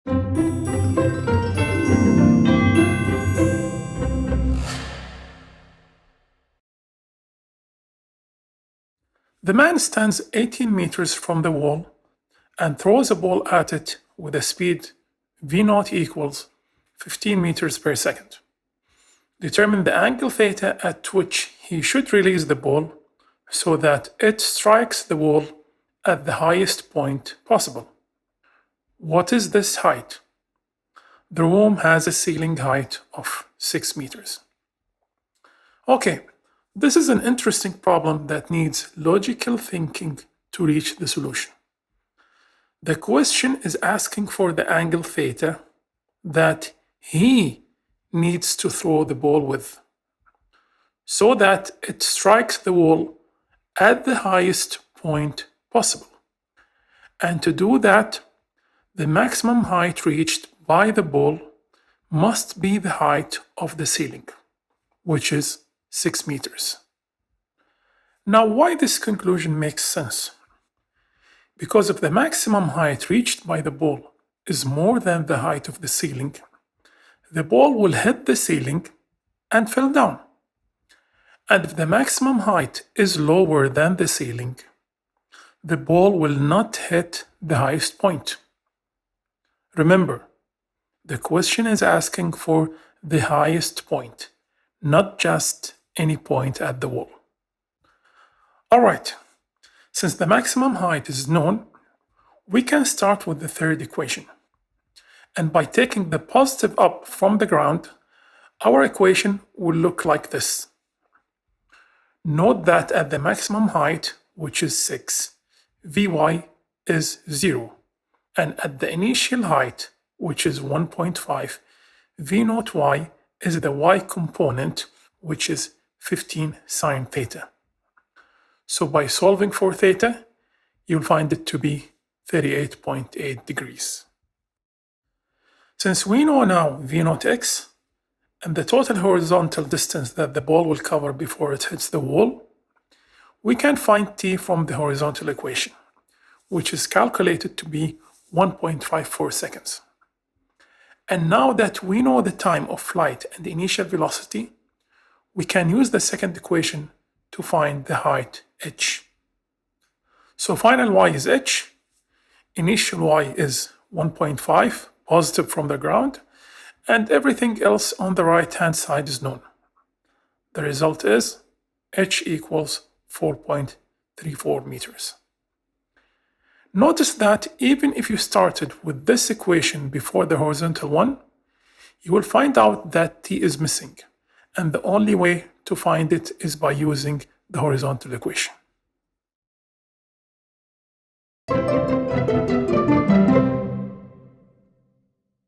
The man stands 18 meters from the wall and throws a ball at it with a speed v0 equals 15 meters per second. Determine the angle theta at which he should release the ball so that it strikes the wall at the highest point possible. What is this height? The room has a ceiling height of 6 meters. Okay, this is an interesting problem that needs logical thinking to reach the solution. The question is asking for the angle theta that he needs to throw the ball with, so that it strikes the wall at the highest point possible. And to do that, the maximum height reached by the ball must be the height of the ceiling, which is 6 meters. Now, why this conclusion makes sense? Because if the maximum height reached by the ball is more than the height of the ceiling, the ball will hit the ceiling and fall down. And if the maximum height is lower than the ceiling, the ball will not hit the highest point. Remember, the question is asking for the highest point, not just any point at the wall. All right, since the maximum height is known, we can start with the third equation. And by taking the positive up from the ground, our equation will look like this. Note that at the maximum height, which is 6, Vy is 0. And at the initial height, which is 1.5, V0y is the y component, which is 15 sine theta. So by solving for theta, you'll find it to be 38.8 degrees. Since we know now V0x and the total horizontal distance that the ball will cover before it hits the wall, we can find t from the horizontal equation, which is calculated to be 1.54 seconds. And now that we know the time of flight and the initial velocity, we can use the second equation to find the height h. So final y is h, initial y is 1.5, positive from the ground, and everything else on the right-hand side is known. The result is h equals 4.34 meters. Notice that even if you started with this equation before the horizontal one, you will find out that t is missing, and the only way to find it is by using the horizontal equation.